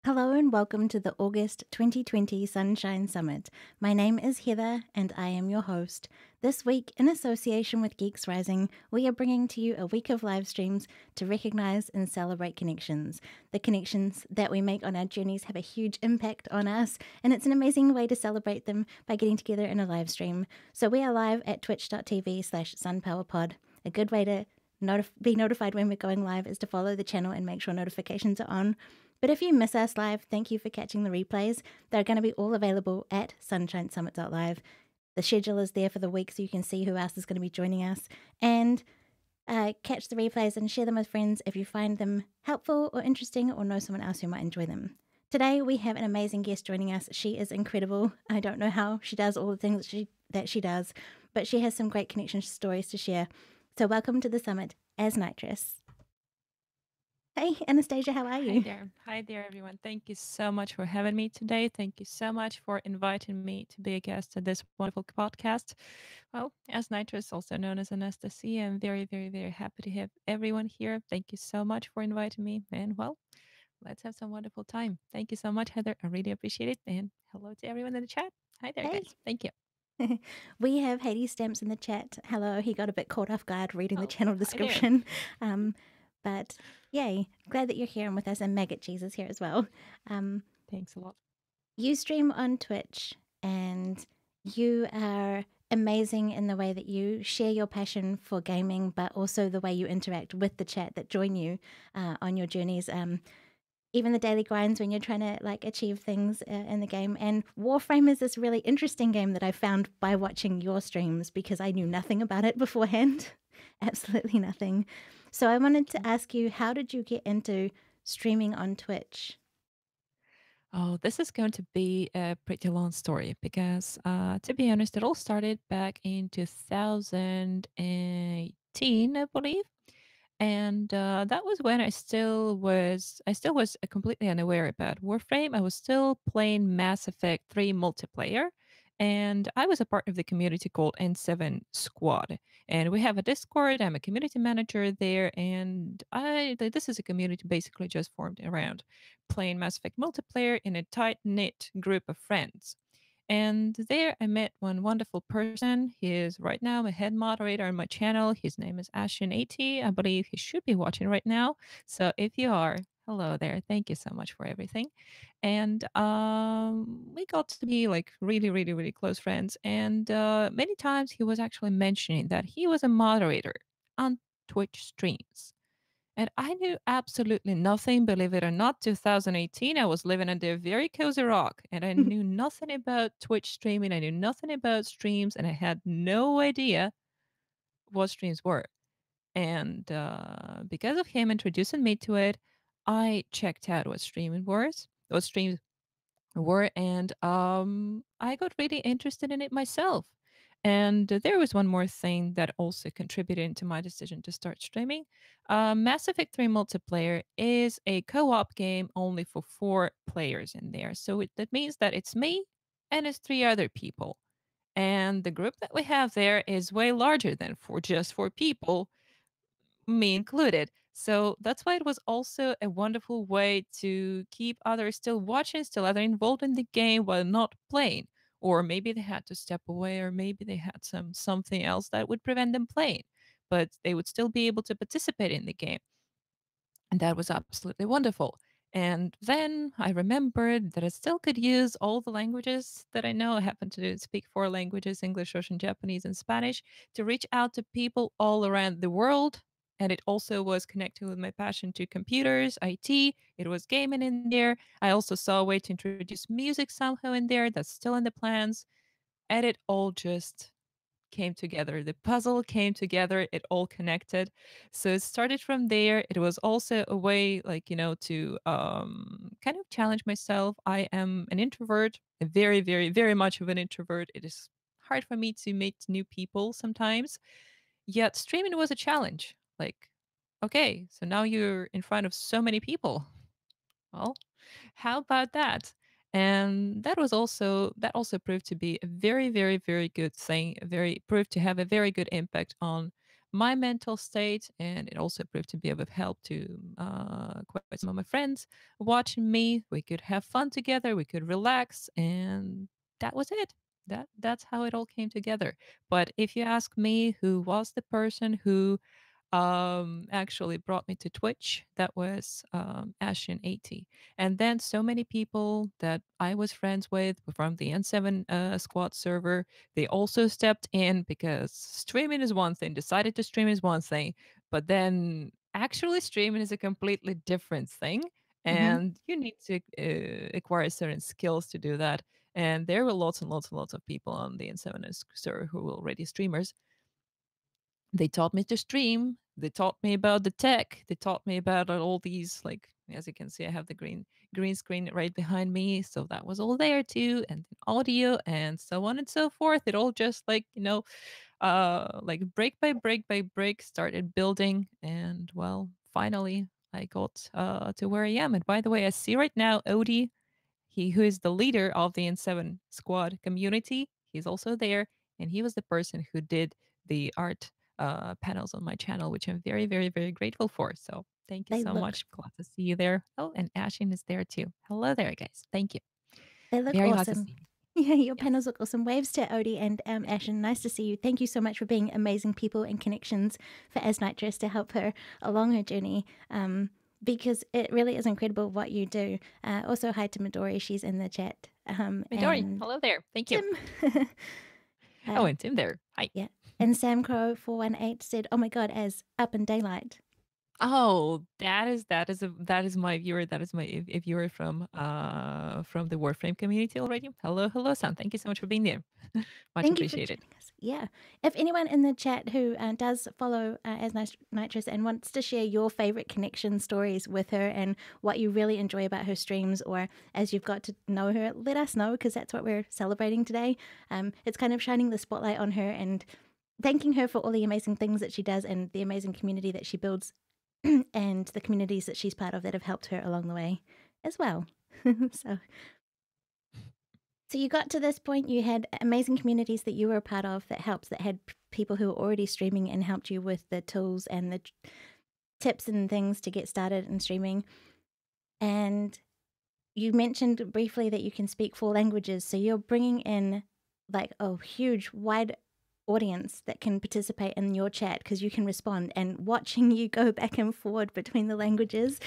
Hello and welcome to the August 2020 Sunshine Summit. My name is Heather and I am your host. This week, in association with Geeks Rising, we are bringing to you a week of live streams to recognize and celebrate connections. The connections that we make on our journeys have a huge impact on us, and it's an amazing way to celebrate them by getting together in a live stream. So we are live at twitch.tv/sunpowerpod. A good way to be notified when we're going live is to follow the channel and make sure notifications are on. But if you miss us live, thank you for catching the replays. They're going to be all available at sunshinesummit.live. The schedule is there for the week so you can see who else is going to be joining us. And catch the replays and share them with friends if you find them helpful or interesting or know someone else who might enjoy them. Today we have an amazing guest joining us. She is incredible. I don't know how she does all the things that she does, but she has some great connection stories to share. So welcome to the summit, Azniterous. Hey, Anastasia, how are you? Hi there, everyone. Thank you so much for having me today. Thank you so much for inviting me to be a guest at this wonderful podcast. Well, as Nitrous, also known as Anastasia, I'm very, very, very happy to have everyone here. Thank you so much for inviting me. And well, let's have some wonderful time. Thank you so much, Heather. I really appreciate it. And hello to everyone in the chat. Hi there, Hey. guys. Thank you. We have Hades Stamps in the chat. Hello, he got a bit caught off guard reading the channel Hi there. description. But yay, glad that you're here and with us, and Maggot Cheese is here as well. Thanks a lot. You stream on Twitch and you are amazing in the way that you share your passion for gaming, but also the way you interact with the chat that join you on your journeys. Even the daily grinds when you're trying to achieve things in the game. And Warframe is this really interesting game that I found by watching your streams because I knew nothing about it beforehand. Absolutely nothing. So I wanted to ask you, how did you get into streaming on Twitch? Oh, this is going to be a pretty long story because, to be honest, it all started back in 2018, I believe, and that was when I still was completely unaware about Warframe. I was still playing Mass Effect 3 multiplayer, and I was a part of the community called N7 Squad. And we have a Discord. I'm a community manager there, and this is a community basically just formed around playing Mass Effect multiplayer in a tight knit group of friends. And there I met one wonderful person. He is right now my head moderator on my channel. His name is Ashen80. I believe he should be watching right now. So if you are, hello there. Thank you so much for everything. And we got to be like really, really, really close friends. And many times he was actually mentioning that he was a moderator on Twitch streams. And I knew absolutely nothing, believe it or not. 2018, I was living under a very cozy rock and I knew nothing about Twitch streaming. I knew nothing about streams and I had no idea what streams were. And because of him introducing me to it, I checked out what streams were, and I got really interested in it myself. And there was one more thing that also contributed to my decision to start streaming. Mass Effect 3 multiplayer is a co op game only for 4 players in there. So that means that it's me and it's 3 other people. And the group that we have there is way larger than just 4 people, me included. So that's why it was also a wonderful way to keep others still watching, still either involved in the game while not playing. Or maybe they had to step away, or maybe they had something else that would prevent them playing. But they would still be able to participate in the game. And that was absolutely wonderful. And then I remembered that I still could use all the languages that I know. I happen to speak 4 languages: English, Russian, Japanese, and Spanish to reach out to people all around the world. And it also was connected with my passion to computers, IT. It was gaming in there. I also saw a way to introduce music somehow in there. That's still in the plans. And it all just came together. The puzzle came together. It all connected. So it started from there. It was also a way, to kind of challenge myself. I am an introvert, a very, very, very much of an introvert. It is hard for me to meet new people sometimes. Yet streaming was a challenge. Like, okay, so now you're in front of so many people. Well, how about that? And that also proved to be a very, very, very good thing. Very proved to have a very good impact on my mental state, and it also proved to be of help to quite some of my friends watching me. We could have fun together, we could relax, and that was it. That's how it all came together. But if you ask me who was the person who actually brought me to Twitch. That was Ashen80. And then so many people that I was friends with from the N7 squad server, they also stepped in because streaming is one thing, decided to stream is one thing, but then actually streaming is a completely different thing. Hmm. And you need to acquire certain skills to do that. And there were lots and lots and lots of people on the N7 server who were already streamers. They taught me to stream. They taught me about the tech. They taught me about all these, like, as you can see, I have the green screen right behind me, so that was all there too, and audio and so on and so forth. It all just like like break by break by break started building, and well, finally I got to where I am. And by the way, I see right now Odie, he who is the leader of the N7 squad community. He's also there, and he was the person who did the art panels on my channel, which I'm very, very, very grateful for. So thank you They so look much. Glad to see you there. Oh, and Ashin is there too. Hello there, guys. Thank you. they look Very glad to awesome. see you. Yeah, your Yes. panels look awesome. Waves to Odie and Thank you. Ashen. Nice to see you. Thank you so much for being amazing people and connections for Azniterous to help her along her journey. Because it really is incredible what you do. Also, hi to Midori. She's in the chat. Midori, And hello there. Thank you. Tim. Oh, uh, and Tim there. Hi. yeah. And Sam Crow 418 said, "Oh my God, as up in daylight." Oh, that is my viewer. That is my a viewer from the Warframe community already. Hello, hello, Sam. Thank you so much for being there. Much Thank you for appreciated. joining us. Yeah. If anyone in the chat who does follow as Nitrous and wants to share your favorite connection stories with her and what you really enjoy about her streams, or as you've got to know her, let us know because that's what we're celebrating today. It's kind of shining the spotlight on her and thanking her for all the amazing things that she does and the amazing community that she builds and the communities that she's part of that have helped her along the way as well. so So you got to this point, you had amazing communities that you were a part of that helps, that had people who were already streaming and helped you with the tools and the tips and things to get started in streaming. And you mentioned briefly that you can speak 4 languages. So you're bringing in like a huge, wide audience that can participate in your chat because you can respond. And watching you go back and forward between the languages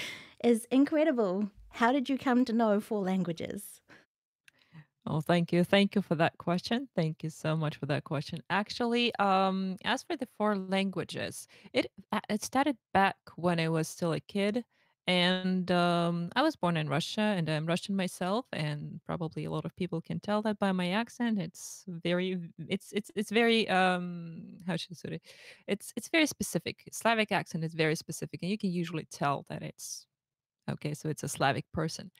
is incredible. How did you come to know 4 languages? Oh, thank you. Thank you for that question. Thank you so much for that question. Actually, as for the 4 languages, it started back when I was still a kid, and I was born in Russia, and I'm Russian myself, and probably a lot of people can tell that by my accent. It's very how should I say it? It's very specific. Slavic accent is very specific, and you can usually tell that it's okay. So it's a Slavic person,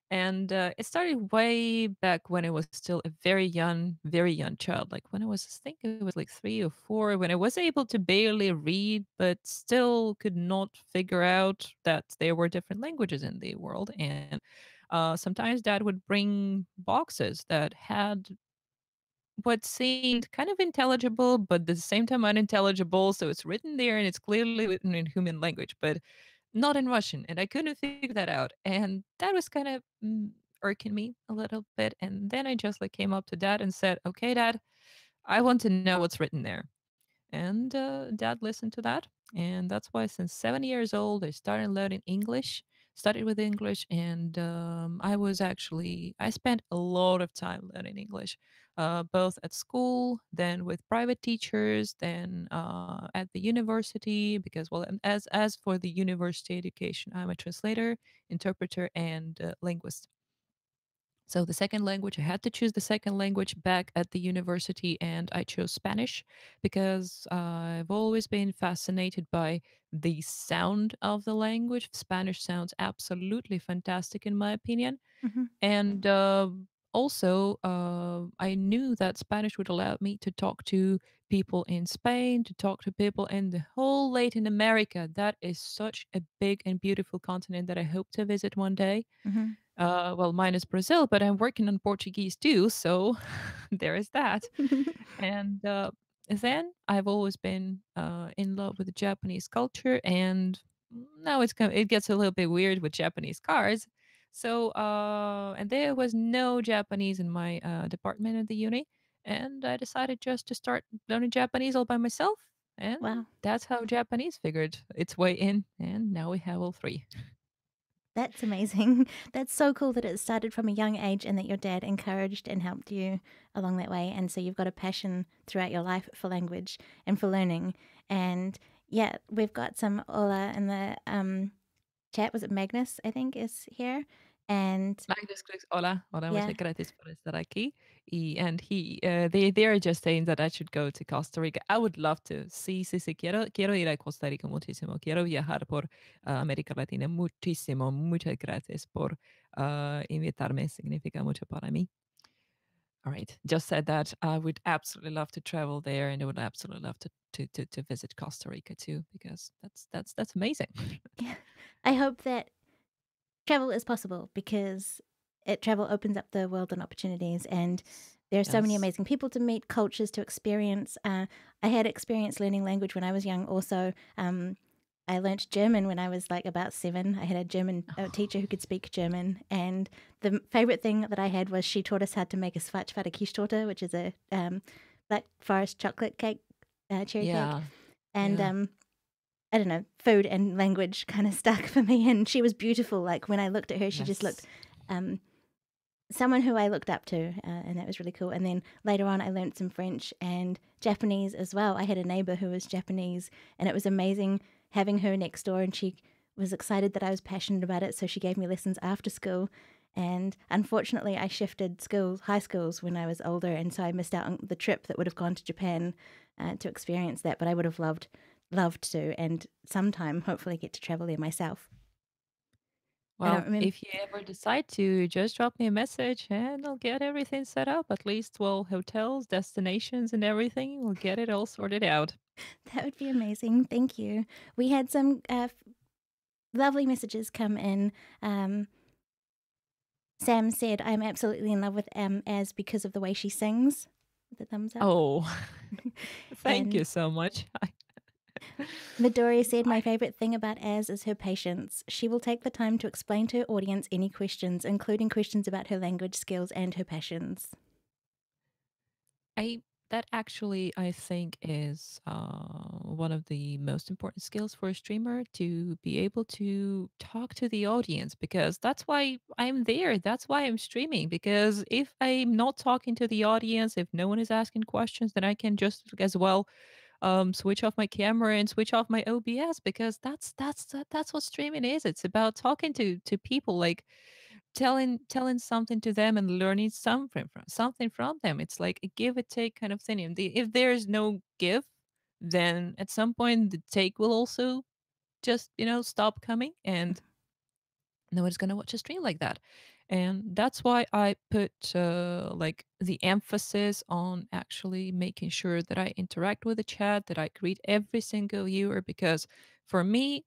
and it started way back when I was still a very young child. Like when I was, I think it was like 3 or 4, when I was able to barely read, but still could not figure out that there were different languages in the world. And sometimes dad would bring boxes that had what seemed kind of intelligible, but at the same time unintelligible. So it's written there and it's clearly written in human language, but not in Russian. And I couldn't figure that out. And that was kind of irking me a little bit. And then I just like came up to dad and said, okay, dad, I want to know what's written there. And dad listened to that. And that's why since 7 years old, I started learning English, started with English. And I spent a lot of time learning English, both at school, then with private teachers, then at the university. Because, well, as for the university education, I'm a translator, interpreter, and linguist. So the second language, I had to choose the second language back at the university, and I chose Spanish because I've always been fascinated by the sound of the language. Spanish sounds absolutely fantastic, in my opinion. Hmm. And also, I knew that Spanish would allow me to talk to people in Spain, to talk to people in the whole Latin America. That is such a big and beautiful continent that I hope to visit one day. Hmm. Well, mine is Brazil, but I'm working on Portuguese too, so there is that. And then I've always been in love with the Japanese culture, and now it gets a little bit weird with Japanese cars. So and there was no Japanese in my department at the uni, and I decided just to start learning Japanese all by myself, and Wow. that's how Japanese figured its way in, and now we have all three. That's amazing. That's so cool that it started from a young age and that your dad encouraged and helped you along that way. And so you've got a passion throughout your life for language and for learning. And yeah, we've got some Ola in the chat. Was it Magnus, I think, is here? And Magnus clicks hola, hola, yeah, muchas gracias por estar aquí. And they're just saying that I should go to Costa Rica. I would love to. Sí, sí, sí, quiero ir a Costa Rica muchísimo. Quiero viajar por América Latina muchísimo. Muchas gracias por invitarme. Significa mucho para mí. All right. Just said that I would absolutely love to travel there, and I would absolutely love to visit Costa Rica too, because that's amazing. yeah. I hope that travel is possible because travel opens up the world and opportunities, and there are so many Yes. amazing people to meet, cultures to experience. I had experience learning language when I was young. Also, I learnt German when I was like about 7. I had a German teacher who could speak German, and the favorite thing that I had was she taught us how to make a Schwarzwälder which is a black forest chocolate cake, cherry cake, Yeah. and Yeah. I don't know, food and language kind of stuck for me. And she was beautiful. Like when I looked at her, she just looked Yes. um, someone who I looked up to, and that was really cool. And then later on, I learned some French and Japanese as well. I had a neighbor who was Japanese, and it was amazing having her next door. And she was excited that I was passionate about it, so she gave me lessons after school. And unfortunately, I shifted schools, high schools, when I was older, and so I missed out on the trip that would have gone to Japan to experience that. But I would have loved to, and sometime hopefully get to travel there myself. I don't Well, remember. if you ever decide to, just drop me a message and I'll get everything set up. At least, well, hotels, destinations, and everything. We'll get it all sorted out. That would be amazing. Thank you. We had some lovely messages come in. Um, Sam said, "I'm absolutely in love with Az because of the way she sings." With a thumbs up. Oh, thank you And so much. Midori said, "My favorite thing about Az is her patience. She will take the time to explain to her audience any questions, including questions about her language skills and her passions." I that actually I think is one of the most important skills for a streamer, to be able to talk to the audience, because that's why I'm there. That's why I'm streaming, because if I'm not talking to the audience, if no one is asking questions, then I can just as well switch off my camera and switch off my OBS, because that's what streaming is. It's about talking to people, like telling something to them and learning something from them. It's like a give and take kind of thing. And if there's no give, then at some point the take will also just stop coming, and nobody's gonna watch a stream like that. And that's why I put like the emphasis on actually making sure that I interact with the chat, that I greet every single viewer, because for me,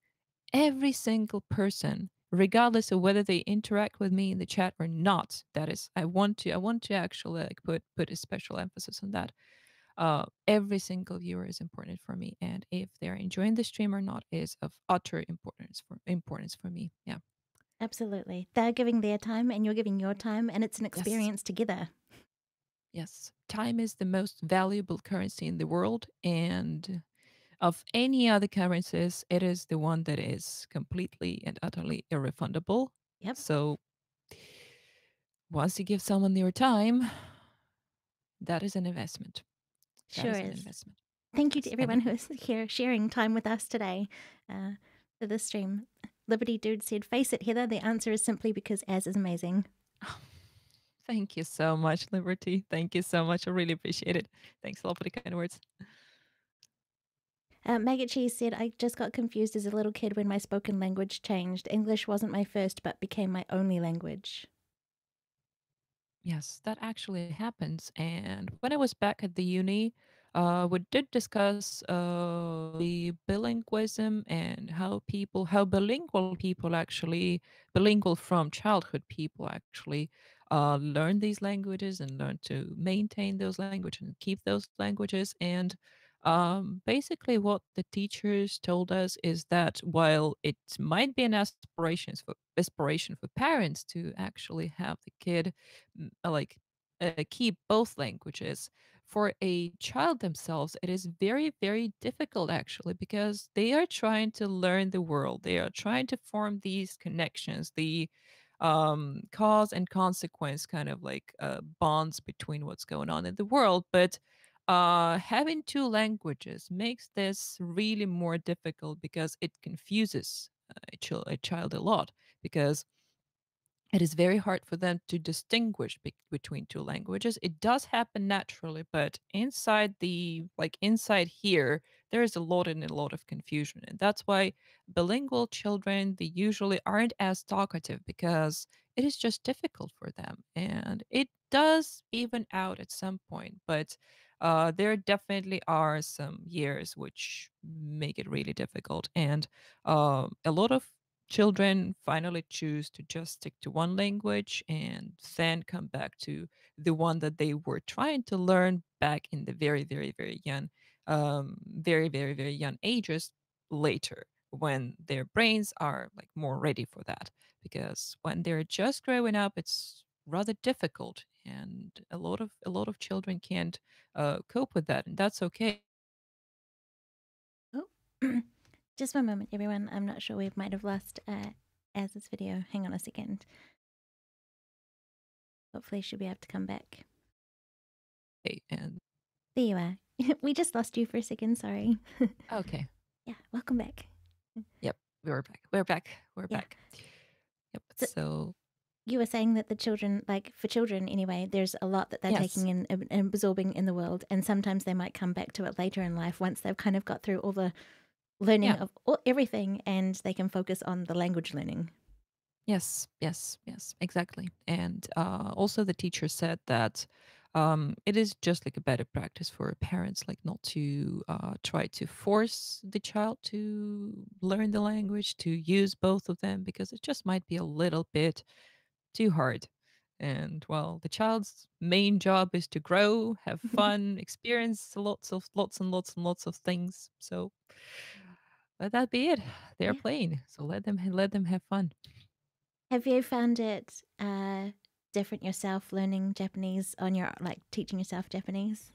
every single person, regardless of whether they interact with me in the chat or not, that is, I want to actually like put a special emphasis on that. Every single viewer is important for me, and if they're enjoying the stream or not is of utter importance for me. Yeah. Absolutely. They're giving their time and you're giving your time, and it's an Yes. experience together. Yes. Time is the most valuable currency in the world, and of any other currencies, it is the one that is completely and utterly irrefundable. Yep, So once you give someone your time, that is an investment. That sure is an is. investment. Thank you to Yes. And everyone who is here sharing time with us today uh, for this stream. Liberty Dude said, "Face it, Heather. The answer is simply because Az is amazing." thank you so much, Liberty. Thank you so much. I really appreciate it. Thanks a lot for the kind words. Maggot Cheese said, "I just got confused as a little kid when my spoken language changed. English wasn't my first, but became my only language." Yes, that actually happens. And when I was back at the uni, we did discuss the bilingualism and how bilingual people actually, bilingual from childhood people actually, learn these languages and learn to maintain those languages and keep those languages. And basically, what the teachers told us is that while it might be an aspiration for parents to actually have the kid like keep both languages, for a child themselves, it is very, very difficult actually because they are trying to learn the world. They are trying to form these connections, the cause and consequence kind of like bonds between what's going on in the world. But having two languages makes this really more difficult because it confuses a child a lot because it is very hard for them to distinguish between two languages. It does happen naturally, but inside here, there is a lot and a lot of confusion. And that's why bilingual children, they usually aren't as talkative because it is just difficult for them. And it does even out at some point, but there definitely are some years which make it really difficult. And a lot of children finally choose to just stick to one language and then come back to the one that they were trying to learn back in the very, very, very young, very, very, very young ages later when their brains are like more ready for that. Because when they're just growing up, it's rather difficult, and a lot of children can't cope with that, and that's okay. Oh, just one moment, everyone. I'm not sure we might have lost Az's video. Hang on a second. Hopefully, she'll be able to come back. And There you are. We just lost you for a second. Sorry. okay, Yeah, welcome back. yep, we're back. We're back. We're Yeah. back. Yep. So So you were saying that the children, like for children anyway, there's a lot that they're yes, taking in and absorbing in the world, and sometimes they might come back to it later in life once they've kind of got through all the learning yeah, of everything, and they can focus on the language learning. yes, yes, yes, exactly. And also, the teacher said that it is just like a better practice for parents, like not to try to force the child to learn the language, to use both of them, because it just might be a little bit too hard. And well, the child's main job is to grow, have fun, experience lots and lots and lots of things. So let that be it. They're Yeah. playing, so let them have fun. Have you found it different yourself learning Japanese on your like teaching yourself Japanese?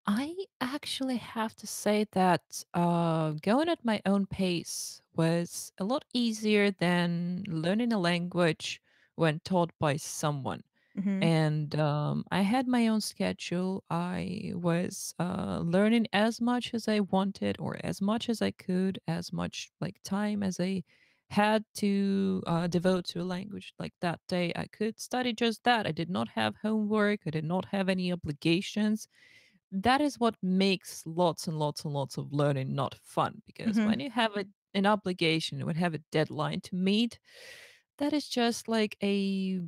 I actually have to say that going at my own pace was a lot easier than learning a language when taught by someone. Mm-hmm. And I had my own schedule. I was learning as much as I wanted, or as much as I could, as much like time as I had to devote to a language. Like that day, I could study just that. I did not have homework. I did not have any obligations. That is what makes lots and lots and lots of learning not fun, because Mm-hmm. when you have an obligation, when you have a deadline to meet, that is just like a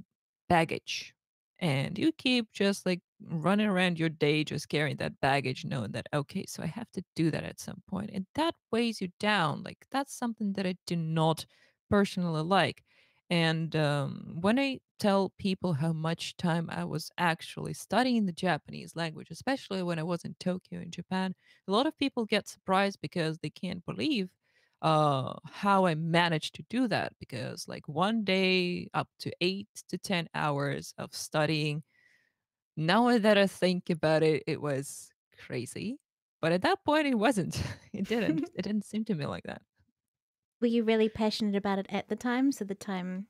baggage, and you keep just like running around your day just carrying that baggage, knowing that okay, so I have to do that at some point, and that weighs you down. Like that's something that I do not personally like. And when I tell people how much time I was actually studying the Japanese language, especially when I was in Tokyo in Japan, a lot of people get surprised because they can't believe how I managed to do that. Because, like, one day up to 8 to 10 hours of studying, now that I think about it, it was crazy. But at that point, it wasn't. It didn't. It didn't seem to me like that. Were you really passionate about it at the time? So the time,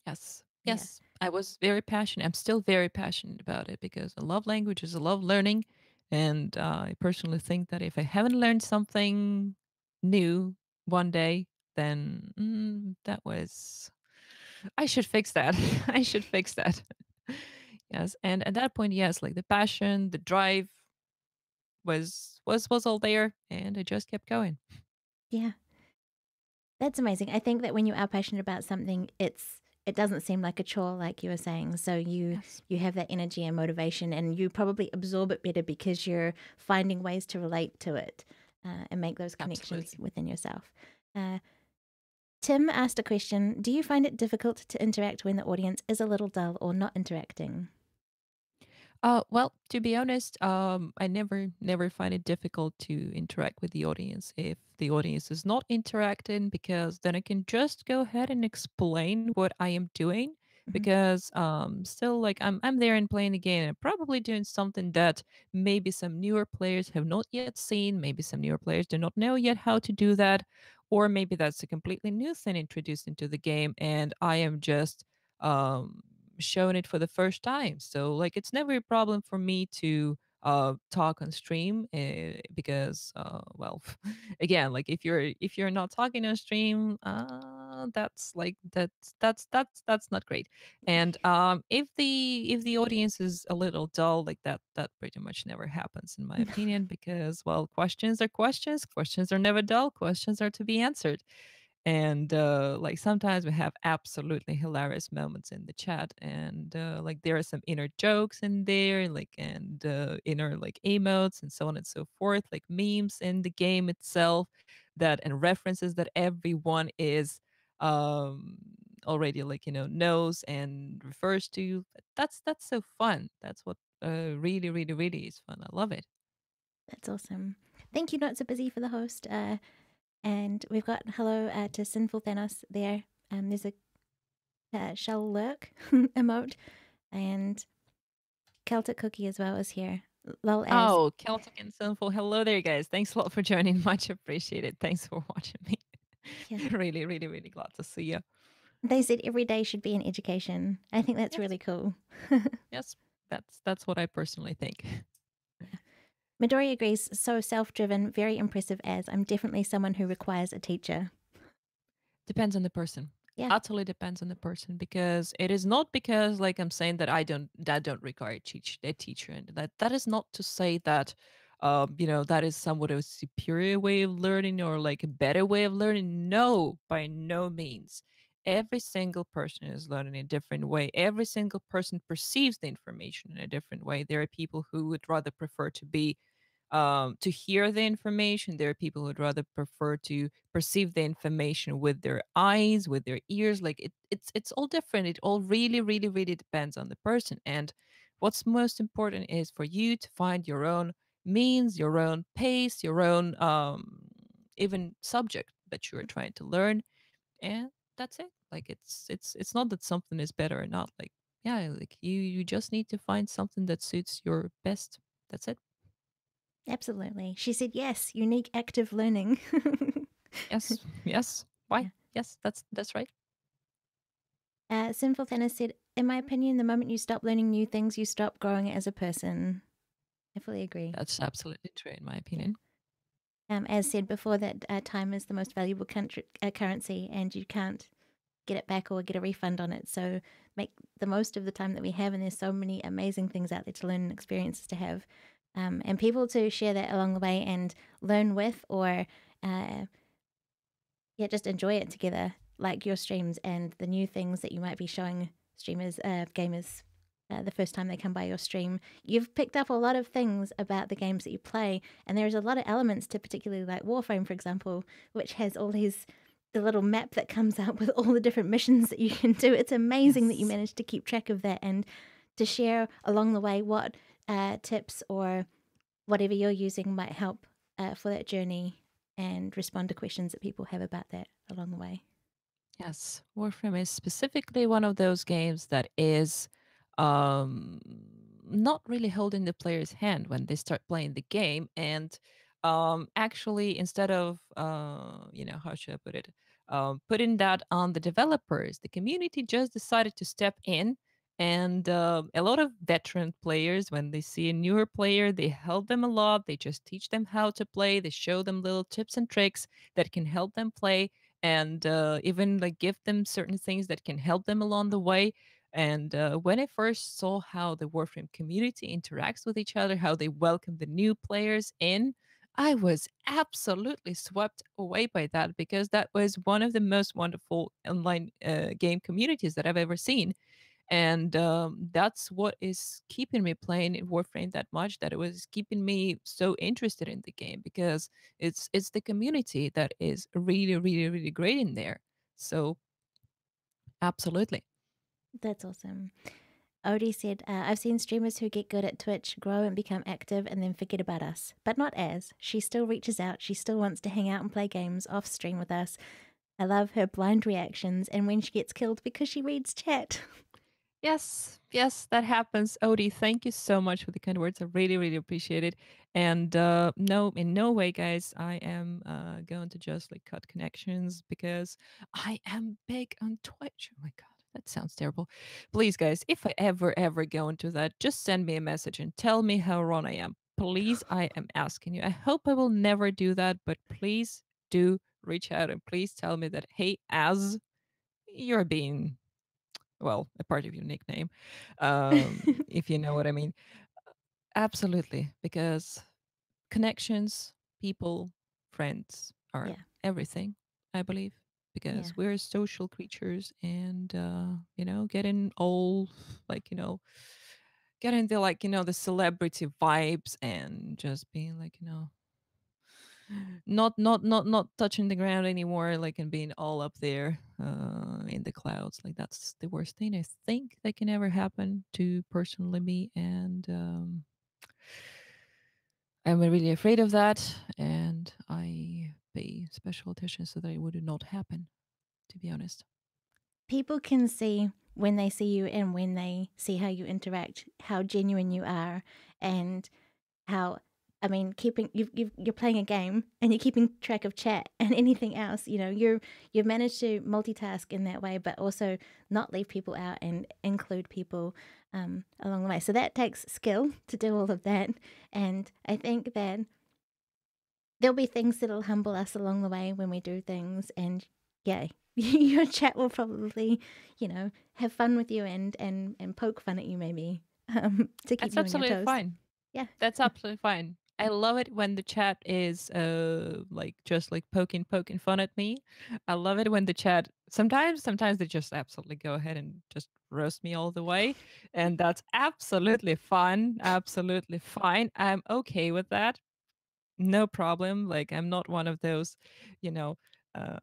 Yes. yeah, Yes. I was very passionate. I'm still very passionate about it because I love languages. I love learning. And I personally think that if I haven't learned something new one day, then that was. I should fix that. I should fix that. Yes. And at that point, yes, like the passion, the drive was all there, and I just kept going. yeah. That's amazing. I think that when you are passionate about something, it doesn't seem like a chore, like you were saying. So Yes. you have that energy and motivation, and you probably absorb it better because you're finding ways to relate to it and make those connections Absolutely. within yourself. Uh, Tim asked a question. Do you find it difficult to interact when the audience is a little dull or not interacting? Well, to be honest, I never find it difficult to interact with the audience if the audience is not interacting, because then I can just go ahead and explain what I am doing. Mhm. Because still, like, I'm there and playing the game, and probably doing something that maybe some newer players have not yet seen. Maybe some newer players do not know yet how to do that, or maybe that's a completely new thing introduced into the game, and I am just um showing it for the first time. So like it's never a problem for me to talk on stream, because well, again, like if you're not talking on stream, that's like that's not great. And if the audience is a little dull, like that pretty much never happens in my opinion, because well, questions are never dull, questions are to be answered. And like sometimes we have absolutely hilarious moments in the chat, and like there are some inner jokes in there, like, and inner like emotes and so on and so forth, like memes in the game itself, that and references that everyone is um already, like, knows and refers to. That's so fun. That's what really is fun. I love it. That's awesome. Thank you, Not So Busy, for the host. And we've got hello to Sinful Thanos there. There's a shell lurk emote, and Celtic Cookie as well is here. Lol as Oh, Celtic and Sinful. Hello there, guys. Thanks a lot for joining. Much appreciated. Thanks for watching me. yeah. Really glad to see you. They said every day should be an education. I think that's Yes, really cool. yes. That's what I personally think. Yeah. Midori agrees. So self-driven, very impressive. As I'm definitely someone who requires a teacher. Depends on the person. Yeah. Utterly depends on the person, because it is not because like I'm saying that I don't require a teacher, and that is not to say that that is somewhat a superior way of learning or like a better way of learning. No, by no means. Every single person is learning in a different way. Every single person perceives the information in a different way. There are people who would rather prefer to hear the information. There are people who'd rather prefer to perceive the information with their eyes, with their ears. Like it's all different. It all really depends on the person. And what's most important is for you to find your own means, your own pace, your own even subject that you are trying to learn, and that's it. Like it's not that something is better or not. Like, yeah, like you just need to find something that suits your best. That's it. Absolutely. She said yes. Unique active learning. Yes, yes. Why? Yeah. Yes, that's right. Sinful Thanos said, in my opinion, the moment you stop learning new things, you stop growing as a person. I fully agree. That's absolutely true in my Yeah. opinion. As said before, that time is the most valuable currency, and you can't get it back or get a refund on it. So make the most of the time that we have, and there's so many amazing things out there to learn and experiences to have, and people to share that along the way and learn with, or yeah, just enjoy it together, like your streams and the new things that you might be showing streamers, gamers. The first time they come by your stream, you've picked up a lot of things about the games that you play, and there's a lot of elements to, particularly like Warframe, for example, which has all these the little map that comes out with all the different missions that you can do. It's amazing that you Yes. managed to keep track of that and to share along the way what tips or whatever you're using might help for that journey, and respond to questions that people have about that along the way. Yes. Warframe is specifically one of those games that is um not really holding the player's hand when they start playing the game, and actually, instead of how should I put it, putting that on the developers, the community just decided to step in. And a lot of veteran players, when they see a newer player, they help them a lot. They just teach them how to play. They show them little tips and tricks that can help them play, and even like give them certain things that can help them along the way. And when I first saw how the Warframe community interacts with each other, how they welcome the new players in, I was absolutely swept away by that, because that was one of the most wonderful online game communities that I've ever seen. And that's what is keeping me playing in Warframe that much, that it was keeping me so interested in the game, because it's the community that is really great in there. So absolutely. That's awesome. Odie said, I've seen streamers who get good at Twitch grow and become active and then forget about us. But not Az. She still reaches out. She still wants to hang out and play games off stream with us. I love her blind reactions and when she gets killed because she reads chat. Yes, yes, that happens. Odie, thank you so much for the kind words. I really, really appreciate it. And no, in no way, guys, I am going to just like cut connections because I am big on Twitch. Oh my God, that sounds terrible. Please, guys, if I ever go into that, just send me a message and tell me how wrong I am. Please, I am asking you. I hope I will never do that, but please do reach out and please tell me that, hey, as you're being well, a part of your nickname, if you know what I mean. Absolutely, because connections, people, friends are Yeah, everything, I believe, yeah. because we're social creatures and, getting all like, getting the like, the celebrity vibes and just being like, not touching the ground anymore like and being all up there in the clouds like that's the worst thing I think that can ever happen to personally me and I'm really afraid of that and I pay special attention so that it would not happen, to be honest. People can see when they see you and when they see how you interact, how genuine you are, and how I mean, you're playing a game and you're keeping track of chat and anything else. You know, you've managed to multitask in that way, but also not leave people out and include people along the way. So that takes skill to do all of that. And I think that there'll be things that'll humble us along the way when we do things. And yeah, your chat will probably, have fun with you and poke fun at you maybe to keep That's you on your absolutely toes. fine. Yeah. That's absolutely fine. I love it when the chat is like just like poking fun at me. I love it when the chat sometimes they just absolutely go ahead and just roast me all the way. And that's absolutely fun. Absolutely fine. I'm okay with that. No problem. Like I'm not one of those, you know, uh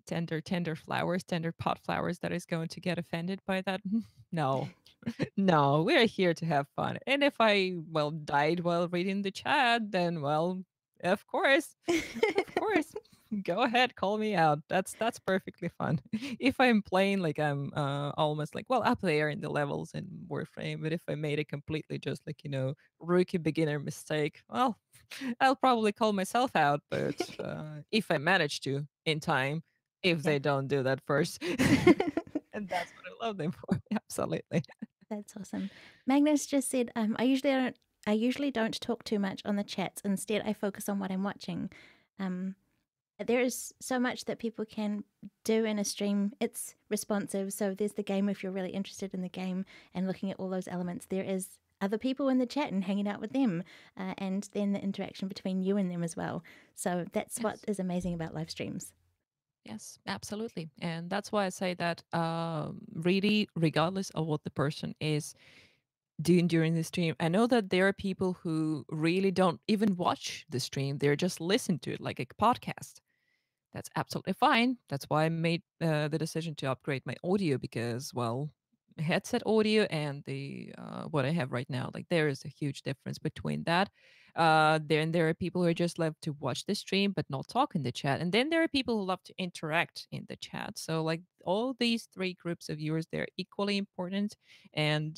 tender flowers, tender pot flowers that is going to get offended by that. No. No, we're here to have fun. And if I, well, died while reading the chat, then, well, of course, of course, go ahead, call me out. That's perfectly fun. If I'm playing like I'm almost like, well, up there in the levels in Warframe, but if I made a completely just like rookie beginner mistake, well, I'll probably call myself out. But if I manage to in time, if Yeah. they don't do that first, and that's what I love them for. Absolutely. That's awesome. Magnus just said, I usually don't talk too much on the chats. Instead, I focus on what I'm watching. Um, there is so much that people can do in a stream. It's responsive. So there's the game if you're really interested in the game and looking at all those elements. There is other people in the chat and hanging out with them, and then the interaction between you and them as well. So that's what Yes. is amazing about live streams. Yes, absolutely. And that's why I say that really, regardless of what the person is doing during the stream, I know that there are people who really don't even watch the stream, they're just listen to it like a podcast. That's absolutely fine. That's why I made the decision to upgrade my audio because, well, headset audio and the what I have right now, like there is a huge difference between that. Then there are people who just love to watch the stream but not talk in the chat, and then there are people who love to interact in the chat. So like all these three groups of viewers, they're equally important, and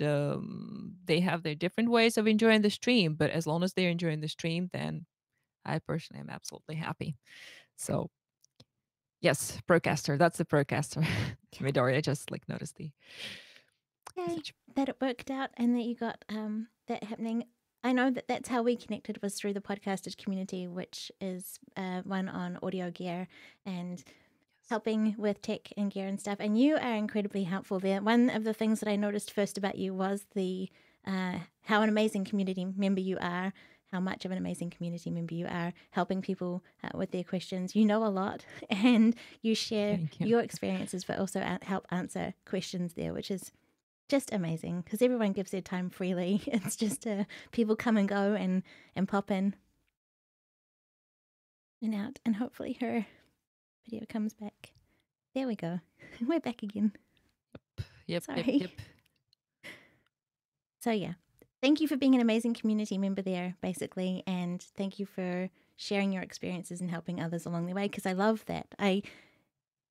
they have their different ways of enjoying the stream. But as long as they're enjoying the stream, then I personally am absolutely happy. So yes, Procaster. That's the Procaster. Midori, I just like noticed the Yay, message. that it worked out and that you got that happening. I know that that's how we connected was through the podcasters community, which is one on audio gear and Yes. helping with tech and gear and stuff. And you are incredibly helpful there. One of the things that I noticed first about you was the how an amazing community member you are, how much of an amazing community member you are, helping people with their questions. You know a lot, and you share Thank you. your experiences, but also help answer questions there, which is just amazing because everyone gives their time freely. It's just people come and go and pop in and out, and hopefully her video comes back. There we go. We're back again. Yep, yep, Sorry. yep. So, yeah, thank you for being an amazing community member there, basically. And thank you for sharing your experiences and helping others along the way. Because I love that. I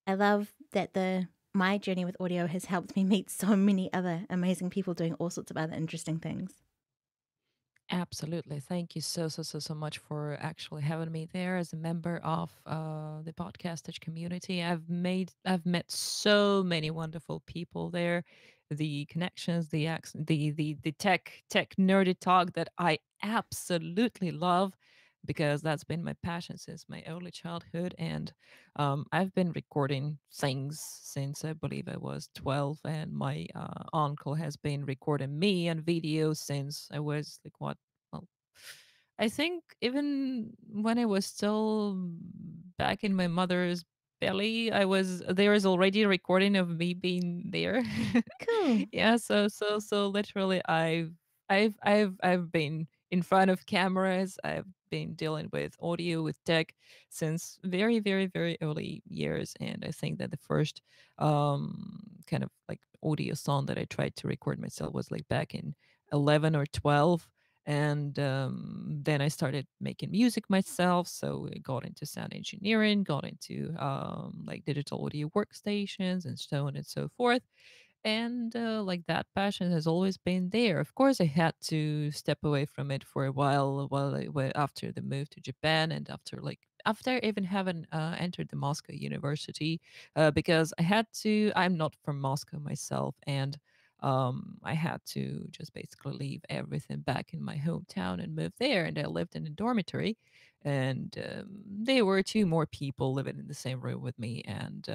love that my journey with audio has helped me meet so many other amazing people doing all sorts of other interesting things. Absolutely. Thank you so much for actually having me there as a member of the podcastage community. I've met so many wonderful people there. The connections, the tech nerdy talk that I absolutely love because that's been my passion since my early childhood. And I've been recording things since I believe I was 12, and my uncle has been recording me on video since I was like what, well, I think even when I was still back in my mother's belly, there was already a recording of me being there. Cool. Yeah, so literally I've been in front of cameras. I've been dealing with audio, with tech since very early years. And I think that the first kind of like audio song that I tried to record myself was like back in 11 or 12. And then I started making music myself, so I got into sound engineering, got into like digital audio workstations and so on and so forth. And like that passion has always been there. Of course, I had to step away from it for a after the move to Japan, and after even having entered the Moscow University, because I'm not from Moscow myself, and I had to just basically leave everything back in my hometown and move there. And I lived in a dormitory, and there were two more people living in the same room with me, and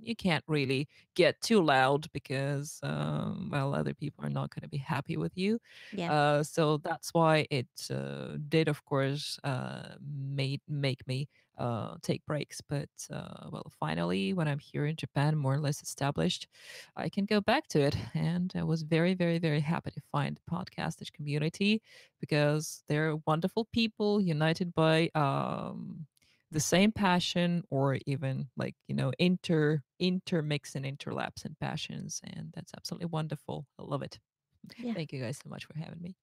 you can't really get too loud because well, other people are not going to be happy with you. Yeah. So that's why it did, of course, make me take breaks. But well, finally, when I'm here in Japan, more or less established, I can go back to it. And I was very happy to find the podcastage community because they're wonderful people united by the same passion, or even like, intermix and interlaps and passions. And that's absolutely wonderful. I love it. Yeah. Thank you guys so much for having me.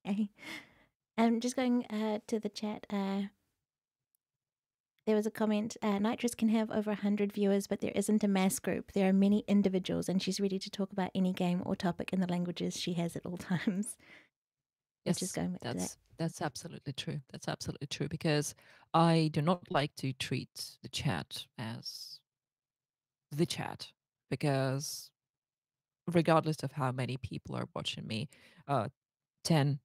Okay. Just going to the chat. There was a comment, Nitrous can have over 100 viewers, but there isn't a mass group. There are many individuals, and she's ready to talk about any game or topic in the languages she has at all times, which is Yes, going back to that. that's absolutely true. That's absolutely true because I do not like to treat the chat as the chat, because regardless of how many people are watching me, uh 10,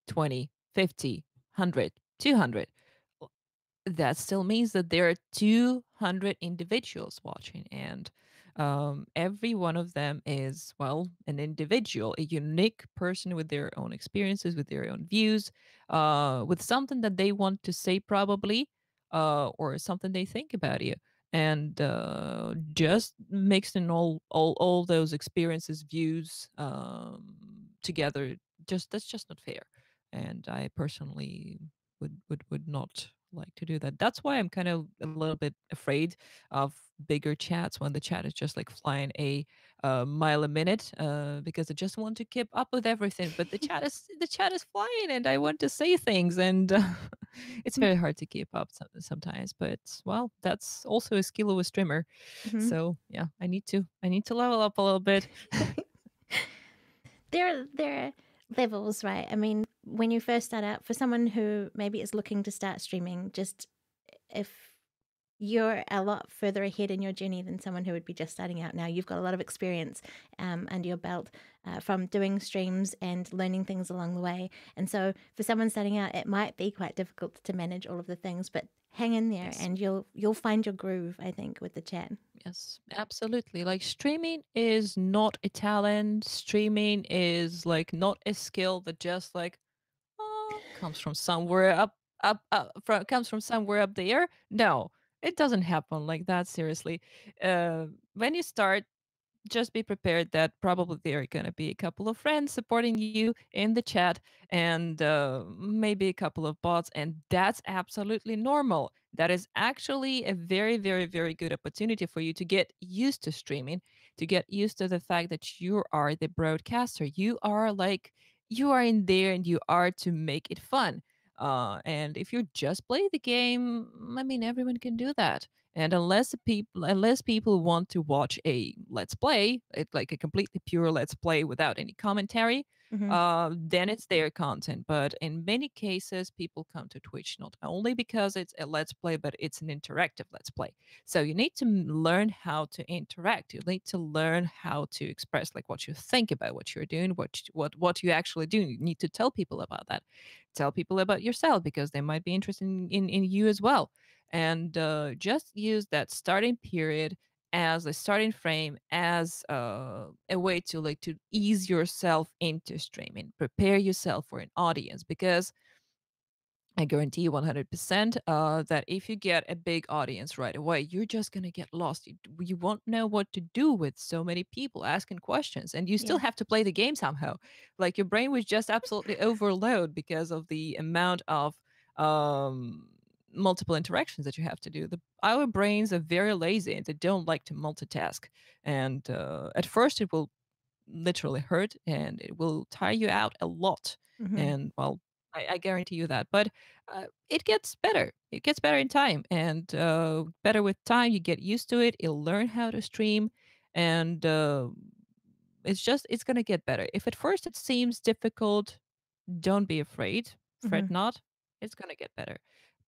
20, 50, 100, 200, that still means that there are 200 individuals watching, and every one of them is, well, an individual, a unique person with their own experiences, with their own views, with something that they want to say, probably, or something they think about you. And just mixing all those experiences, views, together, just that's just not fair. And I personally would not like to do that. That's why I'm kind of a little bit afraid of bigger chats when the chat is just like flying a mile a minute, because I just want to keep up with everything. But the chat is flying, and I want to say things, and it's very hard to keep up sometimes. But well, that's also a skill of a streamer. Mm-hmm. So yeah, I need to level up a little bit. There are levels, right? I mean, when you first start out, for someone who maybe is looking to start streaming, just if you're a lot further ahead in your journey than someone who would be just starting out now. You've got a lot of experience under your belt from doing streams and learning things along the way. And so, for someone starting out, it might be quite difficult to manage all of the things, but hang in there, Yes. and you'll find your groove. I think with the chat. Yes, absolutely. Like streaming is not a talent. Streaming is like not a skill that just like comes from somewhere comes from somewhere up there. No, it doesn't happen like that. Seriously, when you start, just be prepared that probably there are going to be a couple of friends supporting you in the chat, and maybe a couple of bots, and that's absolutely normal. That is actually a very, very, very good opportunity for you to get used to streaming, to get used to the fact that you are the broadcaster. You are in there and you are to make it fun. And if you just play the game, I mean, everyone can do that. And unless people want to watch a let's play, like a completely pure let's play without any commentary, Hmm. then it's their content. But in many cases, people come to Twitch not only because it's a let's play, but it's an interactive let's play. So you need to learn how to interact. You need to learn how to express like what you think about what you're doing, what you actually do. You need to tell people about that. Tell people about yourself because they might be interested in you as well. And just use that starting period as a starting frame, as a way to like to ease yourself into streaming, prepare yourself for an audience, because I guarantee you 100% that if you get a big audience right away, you're just going to get lost. You won't know what to do with so many people asking questions, and you still Yeah. have to play the game somehow. Like your brain was just absolutely overload because of the amount of um, multiple interactions that you have to do. Our brains are very lazy and they don't like to multitask. And at first, it will literally hurt and it will tire you out a lot. Hmm. And well, I guarantee you that. But it gets better. It gets better in time, and better with time. You get used to it. You'll learn how to stream, and it's gonna get better. If at first it seems difficult, don't be afraid. Fret Hmm. not. It's gonna get better.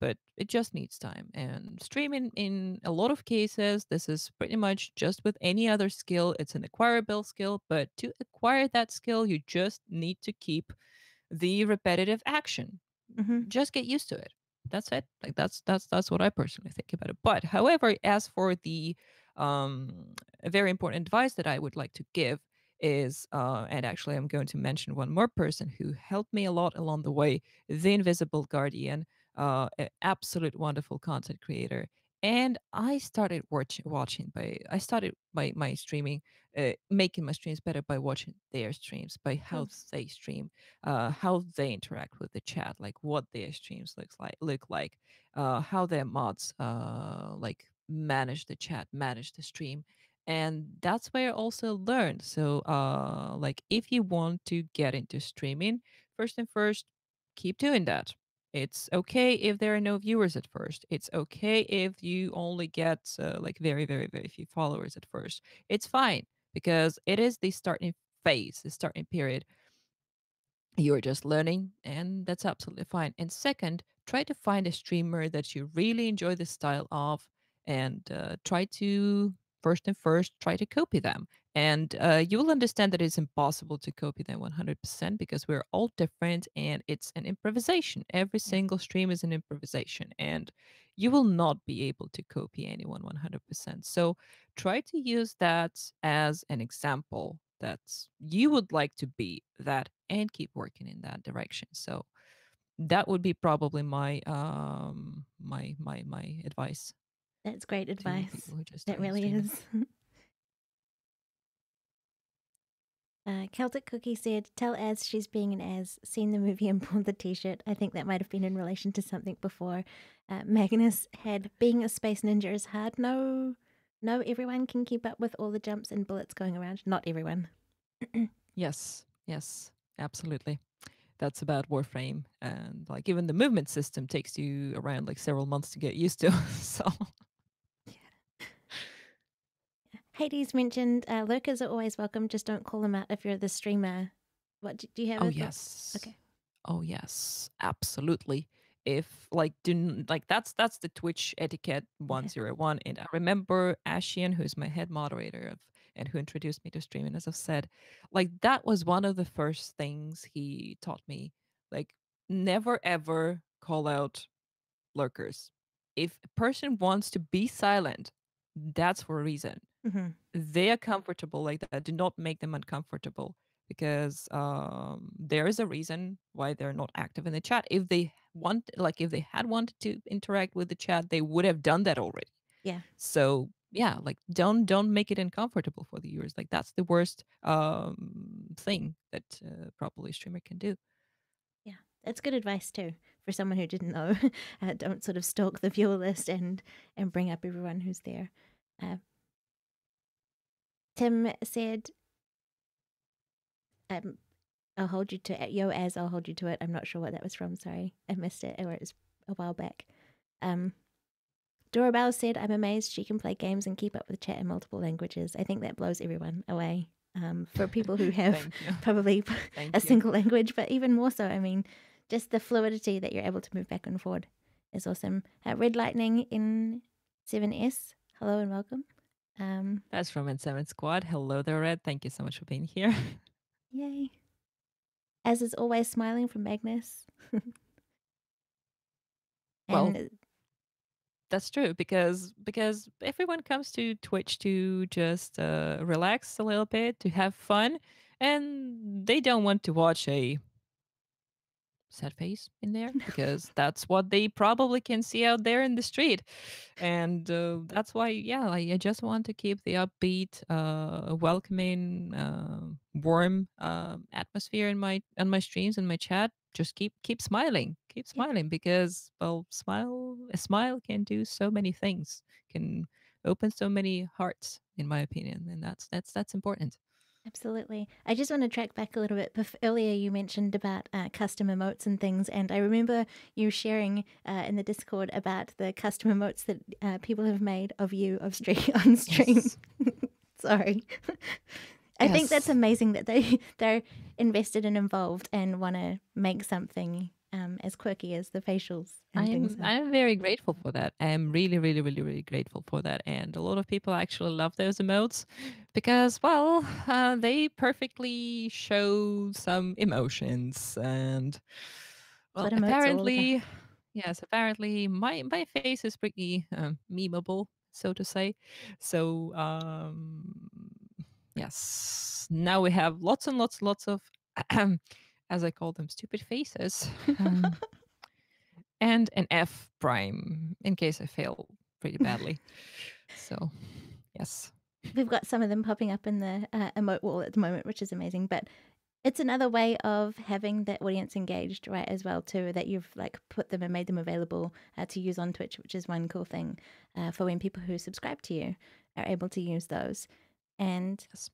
But it just needs time. And streaming, in a lot of cases, this is pretty much just with any other skill. It's an acquirable skill, but to acquire that skill, you just need to keep the repetitive action. Hmm. Just get used to it. That's it. Like that's what I personally think about it. But however, as for the a very important advice that I would like to give is, and actually I'm going to mention one more person who helped me a lot along the way, the Invisible Guardian, an absolute wonderful content creator. And I started watching by I started my streaming, making my streams better by watching their streams, by how Cool. they stream, how they interact with the chat, like what their streams look like, how their mods like manage the chat, manage the stream, and that's where I also learned. So, like if you want to get into streaming, first, keep doing that. It's okay if there are no viewers at first. It's okay if you only get like very, very, very few followers at first. It's fine because it is the starting phase, the starting period. You're just learning, and that's absolutely fine. And second, try to find a streamer that you really enjoy the style of, and try to first try to copy them. And you will understand that it's impossible to copy them 100% because we're all different and it's an improvisation. Every Yeah. single stream is an improvisation, and you will not be able to copy anyone 100%. So try to use that as an example that you would like to be that, and keep working in that direction. So that would be probably my advice That's great to advice. people who are just That starting really streaming. is. Celtic Cookie said, "Tell Az she's being an Az. Seen the movie and bought the T-shirt." I think that might have been in relation to something before. Magnus had, "Being a space ninja is hard. No, no, everyone can keep up with all the jumps and bullets going around. Not everyone." Yes, absolutely. That's about Warframe, and like even the movement system takes you around like several months to get used to. So Hades mentioned lurkers are always welcome. Just don't call them out if you're the streamer. What do you have oh a thought? yes. Okay. Oh yes, absolutely. If like like that's the Twitch etiquette Okay. 101. And I remember Ashian, who's my head moderator of and who introduced me to streaming, as I've said, like that was one of the first things he taught me. Like never ever call out lurkers. If a person wants to be silent, that's for a reason. Mm-hmm. They are comfortable like that. Do not make them uncomfortable, because there is a reason why they're not active in the chat. If they if they had wanted to interact with the chat, they would have done that already. Yeah. So yeah, like don't make it uncomfortable for the viewers. Like that's the worst thing that probably a streamer can do. Yeah. That's good advice too. for someone who didn't know, don't sort of stalk the viewer list and bring up everyone who's there. Tim said, I'll hold you to Yo as I'll hold you to it. I'm not sure what that was from. Sorry, I missed it. Or it was a while back. Dora said, I'm amazed she can play games and keep up with chat in multiple languages. I think that blows everyone away. For people who have probably a single language, but even more so, I mean, just the fluidity that you're able to move back and forward is awesome. Red Lightning in 7S, hello and welcome. That's from N7 Squad. Hello there, Red. Thank you so much for being here. Yay. As is always smiling from Magnus. Well, that's true because everyone comes to Twitch to just relax a little bit, to have fun, and they don't want to watch a sad face in there because that's what they probably can see out there in the street. And that's why, yeah, I just want to keep the upbeat, welcoming, warm atmosphere in my streams and my chat. Just keep smiling, because, well, a smile can do so many things, can open so many hearts, in my opinion, and that's important. Absolutely. I just want to track back a little bit. Earlier, you mentioned about custom emotes and things, and I remember you sharing in the Discord about the custom emotes that people have made of you on stream. Yes. Sorry. I think that's amazing that they're invested and involved and want to make something as quirky as the facials and things. I'm very grateful for that. I'm really, really, really, really grateful for that. And a lot of people actually love those emotes because, well, they perfectly show some emotions. And, well, apparently, yes, apparently my face is pretty memeable, so to say. So, yes, now we have lots and lots of, as I call them, stupid faces. And an F prime in case I fail pretty badly. So, yes. We've got some of them popping up in the emote wall at the moment, which is amazing. But it's another way of having the audience engaged, right, as well, too, that you've like put them and made them available to use on Twitch, which is one cool thing for when people who subscribe to you are able to use those. And Yes.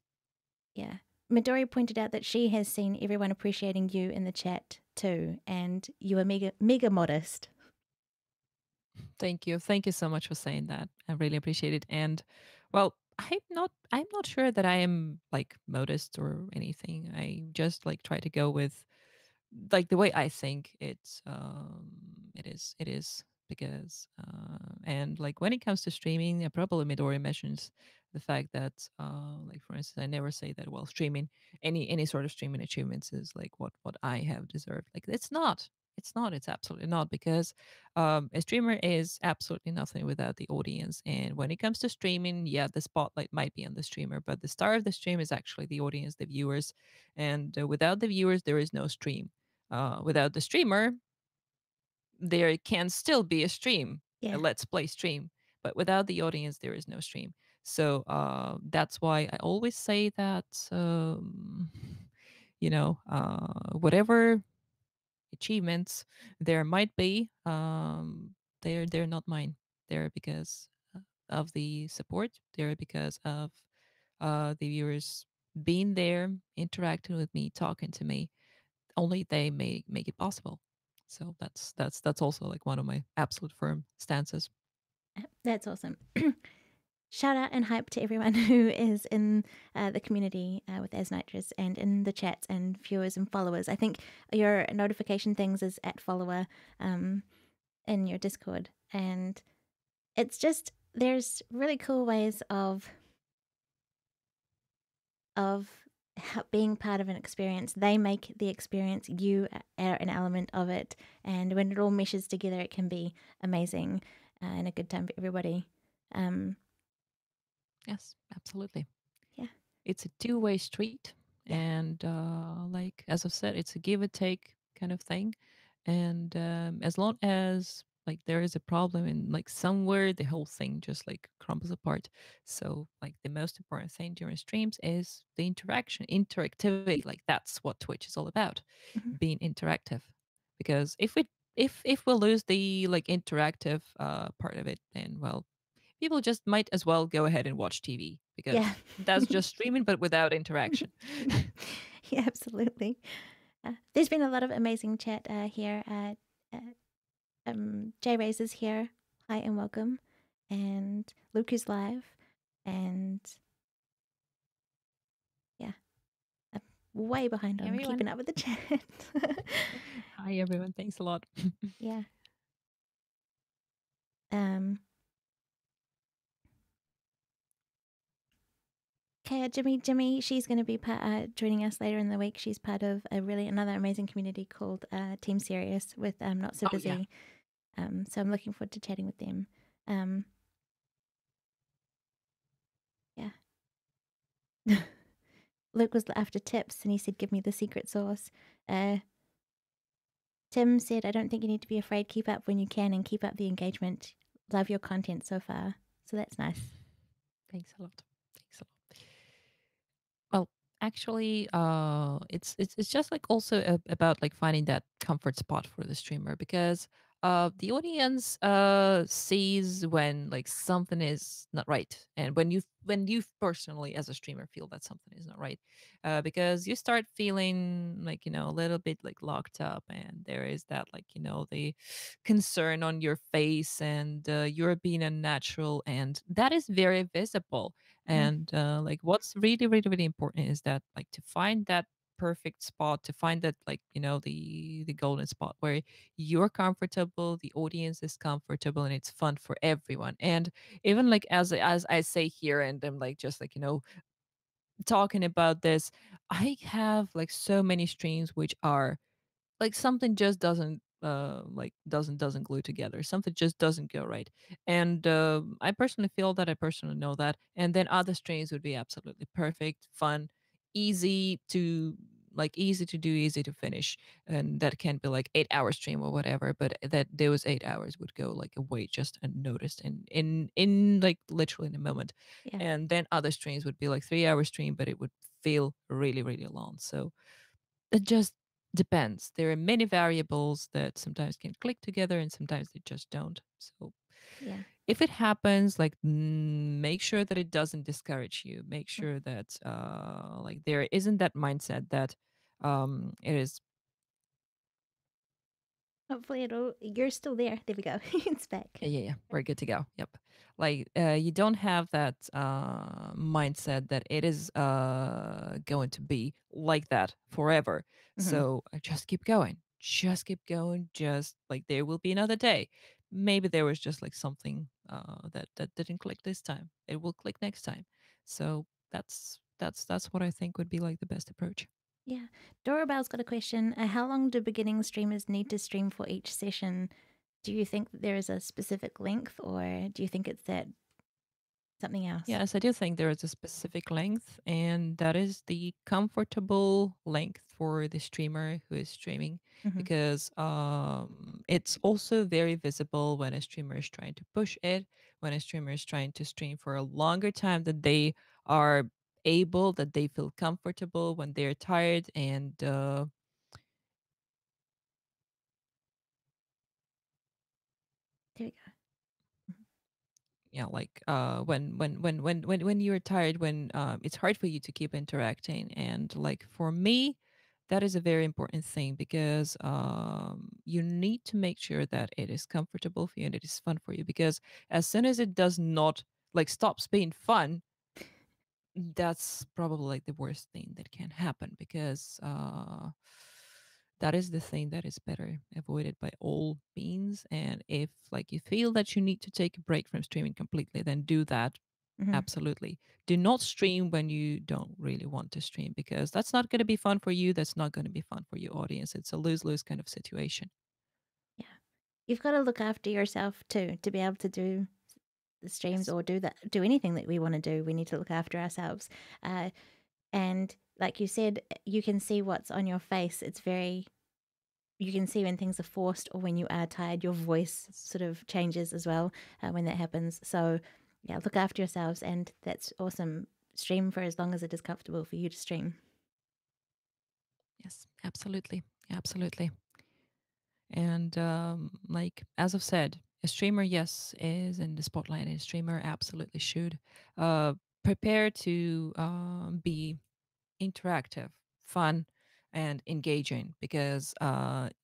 yeah, Midori pointed out that she has seen everyone appreciating you in the chat too, and you are mega modest. Thank you so much for saying that. I really appreciate it. And, well, I'm not sure that I am like modest or anything. I just like try to go with like the way I think it is because and like when it comes to streaming, probably Midori mentions the fact that like for instance, I never say that, well, streaming, any sort of streaming achievements is like what I have deserved. Like it's absolutely not, because a streamer is absolutely nothing without the audience. And when it comes to streaming, yeah, the spotlight might be on the streamer, but the star of the stream is actually the audience, the viewers. And without the viewers, there is no stream. Without the streamer, there can still be a stream, a Let's Play stream, but without the audience, there is no stream. So that's why I always say that, whatever achievements there might be, they're not mine. They're because of the support. They're because of the viewers being there, interacting with me, talking to me. Only they may make it possible. So that's also like one of my absolute firm stances. That's awesome. Shout out and hype to everyone who is in the community with Aznitros and in the chats and viewers and followers. I think your notification things is at follower in your Discord. And it's just, there's really cool ways of being part of an experience. They make the experience, you are an element of it. And when it all meshes together, it can be amazing and a good time for everybody. Yes, absolutely. Yeah. It's a two-way street. Yeah. And like, as I've said, it's a give and take kind of thing. And as long as like there is a problem and like somewhere, the whole thing just like crumbles apart. So like the most important thing during streams is the interactivity. Like that's what Twitch is all about, being interactive. Because if we if we lose the like interactive part of it, then well, people just might as well go ahead and watch TV Yeah. because that's just streaming but without interaction. Yeah, absolutely. There's been a lot of amazing chat here. Jay Ray's is here. Hi and welcome. And Luke is live. And yeah, I'm way behind Hi on everyone. keeping up with the chat. Hi everyone. Thanks a lot. Yeah. Um, Kaya Jimmy, she's going to be joining us later in the week. She's part of another amazing community called Team Serious with Not So Oh yeah. Busy. So I'm looking forward to chatting with them. Um, yeah. Luke was after tips and he said, give me the secret sauce. Tim said, I don't think you need to be afraid. Keep up when you can and keep up the engagement. Love your content so far. So that's nice. Thanks a lot. Thanks a lot. Well, actually, it's just like also about like finding that comfort spot for the streamer because the audience sees when like something is not right, and when you personally as a streamer feel that something is not right, because you start feeling like a little bit like locked up, and there is that like the concern on your face, and you're being unnatural, and that is very visible. Mm-hmm. And like what's really really really important is that like to find that perfect spot, to find that like the golden spot where you're comfortable, the audience is comfortable, and it's fun for everyone. And even like as I say here, and I'm like just like talking about this, I have like so many streams which are like something just doesn't like doesn't glue together, something just doesn't go right. And I personally feel that, I personally know that. And then other streams would be absolutely perfect, fun, easy to easy to do, easy to finish, and that can be like 8 hour stream or whatever, but that those 8 hours would go like away just unnoticed and in like literally in a moment. Yeah. And then other streams would be like 3 hour stream, but it would feel really really long. So it just depends. There are many variables that sometimes can click together and sometimes they just don't. So Yeah. if it happens, like make sure that it doesn't discourage you. Make Mm. sure that like there isn't that mindset that it is. Hopefully you're still there. There we go. It's back. Yeah, yeah, yeah. We're good to go. Yep. Like you don't have that mindset that it is going to be like that forever. Mm-hmm. So just keep going. Just keep going. Just like there will be another day. Maybe there was just like something that didn't click this time. It will click next time. So that's what I think would be like the best approach. Yeah. Dora Bell's got a question. How long do beginning streamers need to stream for each session? Do you think that there is a specific length or do you think it's that something else? Yes, I do think there is a specific length, and that is the comfortable length for the streamer who is streaming, Mm-hmm. because it's also very visible when a streamer is trying to push it, when a streamer is trying to stream for a longer time that they are able, that they feel comfortable, when they're tired, and There we go. Mhm. like when you're tired, when it's hard for you to keep interacting. And like for me, that is a very important thing, because you need to make sure that it is comfortable for you and it is fun for you, because as soon as it does not like stops being fun, that's probably like the worst thing that can happen, because that is the thing that is better avoided by all means. And if like you feel that you need to take a break from streaming completely, then do that. Mm-hmm. Absolutely. Do not stream when you don't really want to stream, because that's not going to be fun for you, that's not going to be fun for your audience. It's a lose-lose kind of situation. Yeah. You've got to look after yourself too to be able to do the streams Yes. or do anything that we want to do. We need to look after ourselves. And like you said, you can see what's on your face. You can see when things are forced or when you are tired. Your voice Yes. sort of changes as well when that happens. So yeah, look after yourselves, and that's awesome. Stream for as long as it is comfortable for you to stream. Yes, absolutely. Absolutely. And like as I've said, a streamer, yes, is in the spotlight. A streamer absolutely should uh, prepare to be interactive, fun, and engaging. Because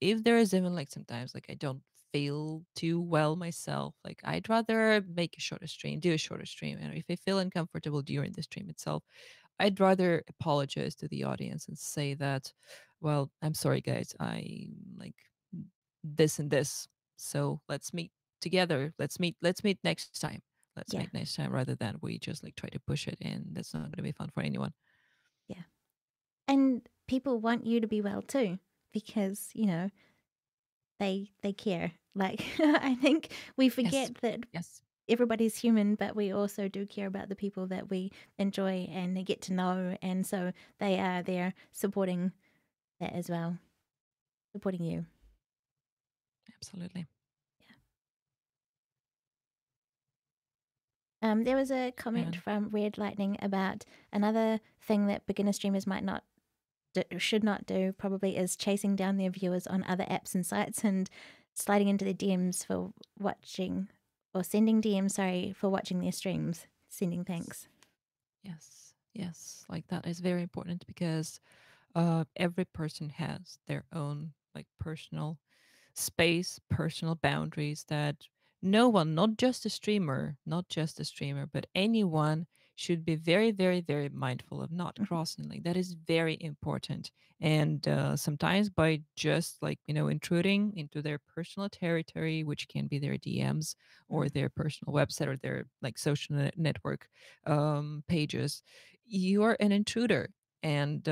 if there is even like sometimes like I don't feel too well myself, like I'd rather make a shorter stream, do a shorter stream, and if I feel uncomfortable during the stream itself, I'd rather apologize to the audience and say that, well, I'm sorry, guys. I like this and this. So let's meet together. Let's meet next time. Let's meet Yeah, next time rather than we just like try to push it, and that's not going to be fun for anyone. yeah. And people want you to be well too because, they care. Like I think we Yes. forget that Yes. everybody's human, but we also do care about the people that we enjoy and they get to know, and so they are there supporting that as well, supporting you. Absolutely. There was a comment And from Red Lightning about another thing that beginner streamers might not should not do probably is chasing down their viewers on other apps and sites and sliding into their DMs for watching or sending DMs, sorry, for watching their streams, sending thanks. yes, yes, like that is very important because every person has their own like personal space, personal boundaries that no one, not just a streamer, but anyone should be very, very, very mindful of not Mhm. crossing. Like that is very important. And sometimes by just like, you know, intruding into their personal territory, which can be their DMs or their personal website or their like social network pages, you're an intruder, and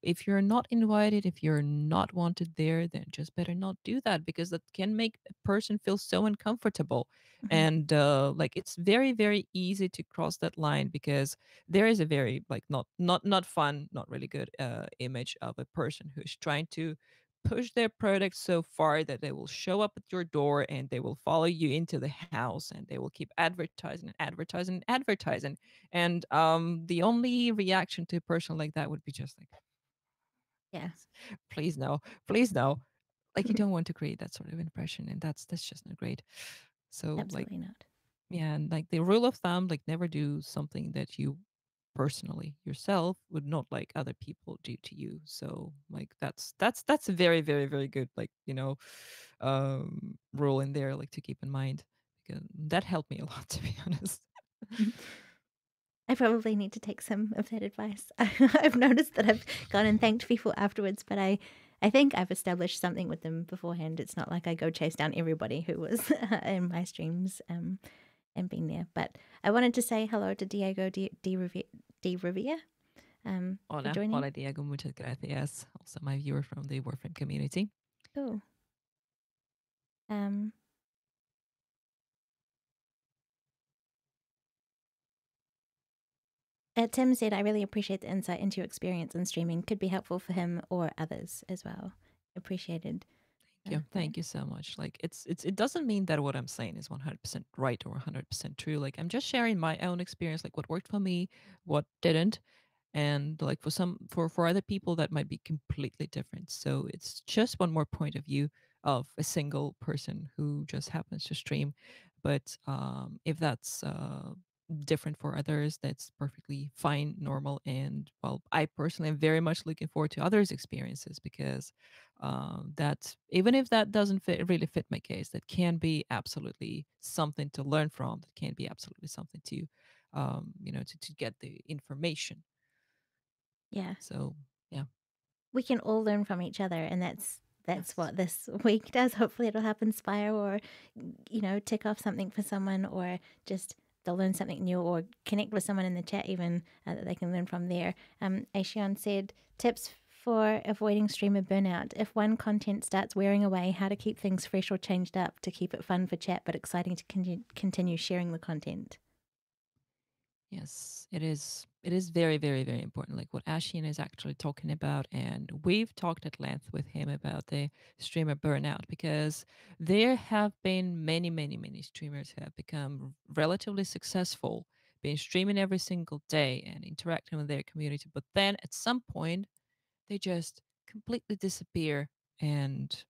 if you're not invited, if you're not wanted there, then just better not do that because that can make a person feel so uncomfortable. Mhm. And like it's very, very easy to cross that line because there is a very like not fun, not really good image of a person who's trying to push their product so far that they will show up at your door and they will follow you into the house and they will keep advertising and advertising and advertising, and the only reaction to a person like that would be just like, Yeah, please, please no, please no. Like you don't want to create that sort of impression, and that's just not great. So like, absolutely not. yeah, and like the rule of thumb, like never do something that you personally yourself would not like other people do to you. So like that's a very, very, very good like, you know, rule in there like to keep in mind, because that helped me a lot to be honest. I probably need to take some of that advice. I've noticed that I've gone and thanked people afterwards, but I think I've established something with them beforehand. It's not like I go chase down everybody who was in my streams and been there. But I wanted to say hello to Diego D. Rivia for Hola, joining. hola Diego, muchas gracias. Also my viewer from the Warframe community. Cool. Um, Tim said, I really appreciate the insight into your experience in streaming. Could be helpful for him or others as well. Appreciated that. Thank you so much. Like it doesn't mean that what I'm saying is 100% right or 100% true. Like I'm just sharing my own experience, like what worked for me, what didn't, and like for some for other people that might be completely different. So it's just one more point of view of a single person who just happens to stream. But if that's different for others, that's perfectly fine, normal. And well, I personally am very much looking forward to others experiences because that even if that doesn't really fit my case, that can be absolutely something to learn from, that can be absolutely something to you know, to get the information. Yeah. So yeah. We can all learn from each other, and that's Yes. what this week does. Hopefully it'll help inspire or tick off something for someone, or just they'll learn something new or connect with someone in the chat even that they can learn from there. Ashion said tips for avoiding streamer burnout. If one content starts wearing away, how to keep things fresh or changed up to keep it fun for chat but exciting to continue sharing the content. Yes, it is. It is very, very, very important. Like what Ashian is actually talking about, and we've talked at length with him about the streamer burnout because there have been many, many, many streamers who have become relatively successful, been streaming every single day and interacting with their community. But then at some point, they just completely disappear, and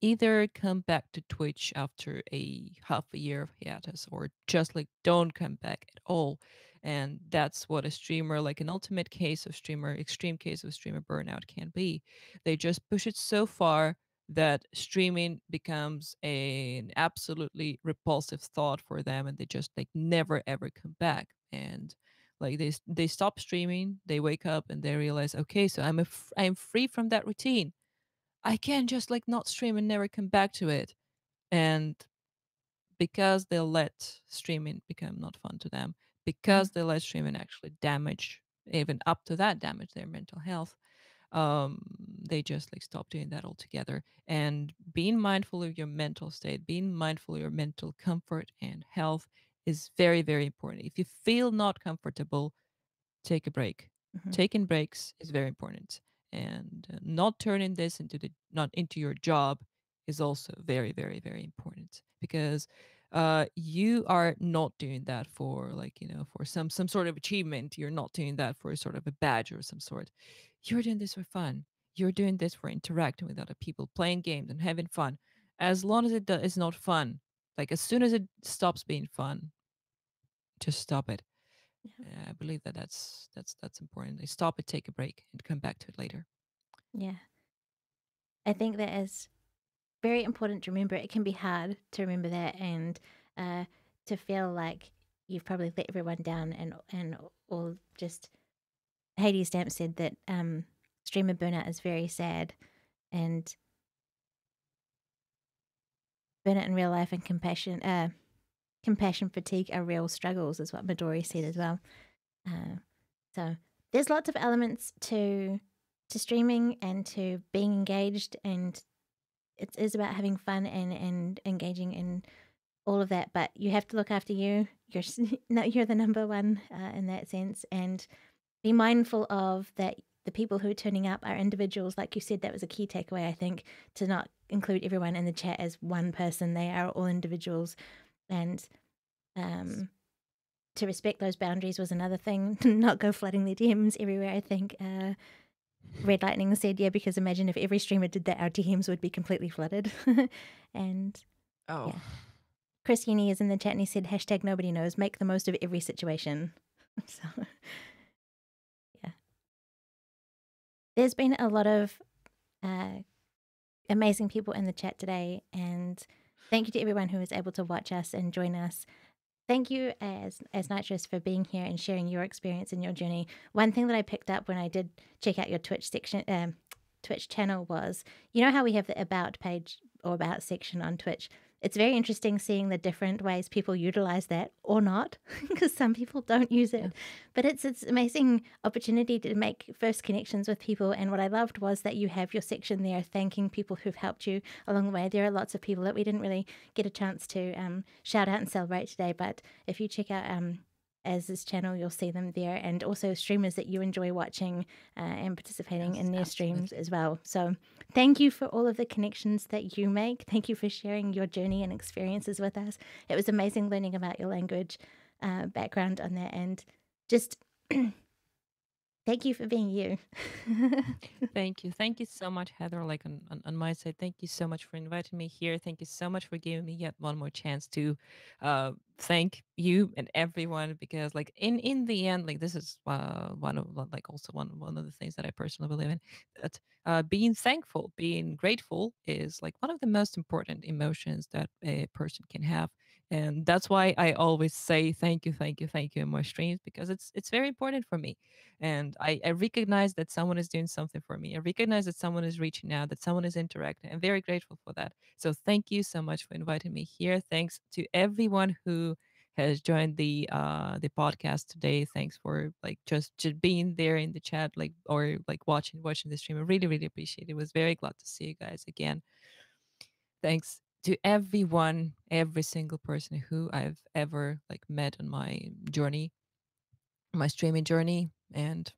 either come back to Twitch after a half a year of hiatus, or just like don't come back at all. And that's what a streamer, like an ultimate case of streamer, extreme case of streamer burnout can be. They just push it so far that streaming becomes an absolutely repulsive thought for them, and they just like never ever come back. And like they stop streaming, they wake up and they realize, okay, so I'm free from that routine. I can't just like not stream and never come back to it. And because they let streaming become not fun to them, Mhm. because they let streaming actually damage, even up to that damage their mental health, um, they just like stop doing that altogether. And being mindful of your mental state, being mindful of your mental comfort and health is very, very important. If you feel not comfortable, take a break. Mhm. Taking breaks is very important, and not turning this into the not into your job is also very, very, very important, because you are not doing that for like for some sort of achievement. You're not doing that for sort of a badge or some sort. You're doing this for fun. You're doing this for interacting with other people, playing games, and having fun. As long as is not fun, like as soon as it stops being fun, just stop it. Yeah. I believe that that's important. They stop it, take a break, and come back to it later. Yeah. I think that is very important to remember. It can be hard to remember that and uh, to feel like you've probably let everyone down and or just Hades Stamp said that streamer burnout is very sad, and burnout in real life and compassion fatigue are real struggles, is what Midori said as Yes. well. Uh, so there's lots of elements to streaming and to being engaged, and it is about having fun and engaging in all of that. But you have to look after you. No, you're the number one in that sense, and be mindful of that. The people who are turning up are individuals, like you said. That was a key takeaway, I think, to not include everyone in the chat as one person. They are all individuals, and Yes. um, to respect those boundaries was another thing. Not go flooding their DMs everywhere. I think Red Lightning said, "Yeah, because imagine if every streamer did that, our DMs would be completely flooded." And Oh, yeah, Chris Uni is in the chat and he said, "Hashtag nobody knows. Make the most of every situation." So yeah, there's been a lot of uh, amazing people in the chat today, and thank you to everyone who was able to watch us and join us. Thank you, as Nitrous, for being here and sharing your experience and your journey. One thing that I picked up when I did check out your Twitch section, Twitch channel was, you know how we have the about page or about section on Twitch. It's very interesting seeing the different ways people utilize that or not, because some people don't use yeah. it. But it's amazing opportunity to make first connections with people. And what I loved was that you have your section there thanking people who've helped you along the way. There are lots of people that we didn't really get a chance to shout out and celebrate today. But if you check out Az's channel, you'll see them there, and also streamers that you enjoy watching and participating Yes, in their streams absolutely. as well. So thank you for all of the connections that you make. Thank you for sharing your journey and experiences with us. It was amazing learning about your language background on that, and just thank you for being you. Thank you so much, Heather. Like on my side, thank you so much for inviting me here. Thank you so much for giving me yet one more chance to thank you and everyone, because like in the end, like this is one of like also one of the things that I personally believe in, that being thankful, being grateful is like one of the most important emotions that a person can have. And that's why I always say thank you, thank you, thank you in my streams, because it's very important for me. And I recognize that someone is doing something for me. I recognize that someone is reaching out, that someone is interacting. I'm very grateful for that. So thank you so much for inviting me here. Thanks to everyone who has joined the podcast today. Thanks for like just being there in the chat, like or like watching the stream. I really really appreciate it. Was very glad to see you guys again. Thanks to everyone, every single person who I've ever like met on my journey, my streaming journey. And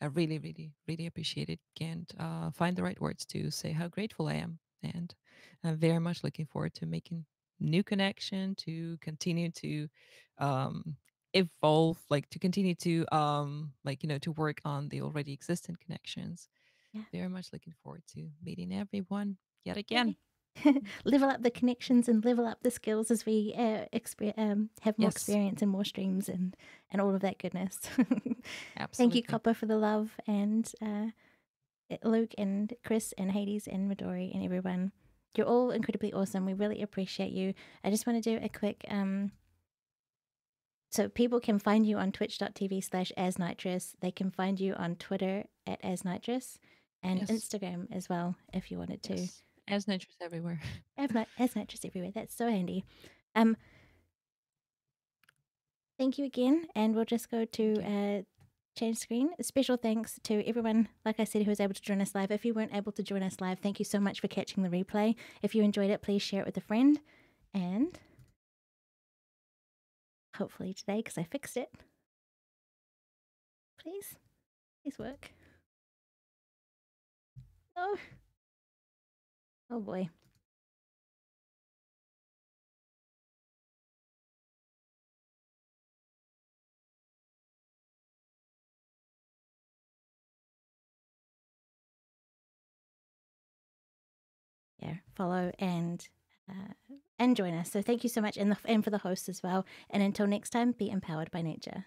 I really, really, really appreciate it. Can't find the right words to say how grateful I am. And I'm very much looking forward to making new connection, to continue to um, evolve, like to continue to like to work on the already existing connections. Yeah. Very much looking forward to meeting everyone. yet again. Level up the connections and level up the skills as we have more Yes, experience and more streams and all of that goodness. Thank you, absolutely. Copper, for the love, and Luke and Chris and Hades and Midori and everyone. You're all incredibly awesome. We really appreciate you. I just want to do a quick so people can find you on twitch.tv/Azniterous. They can find you on Twitter at Azniterous and Yes, Instagram as well if you wanted to. yes. Aznitrous everywhere. Azniterous everywhere. That's so handy. Thank you again, and we'll just go to change screen. Special thanks to everyone, like I said, who was able to join us live. If you weren't able to join us live, thank you so much for catching the replay. If you enjoyed it, please share it with a friend. And hopefully today, because I fixed it. Please work. Oh, oh boy. Yeah, follow and join us. So thank you so much, and for the hosts as well. And until next time, be empowered by nature.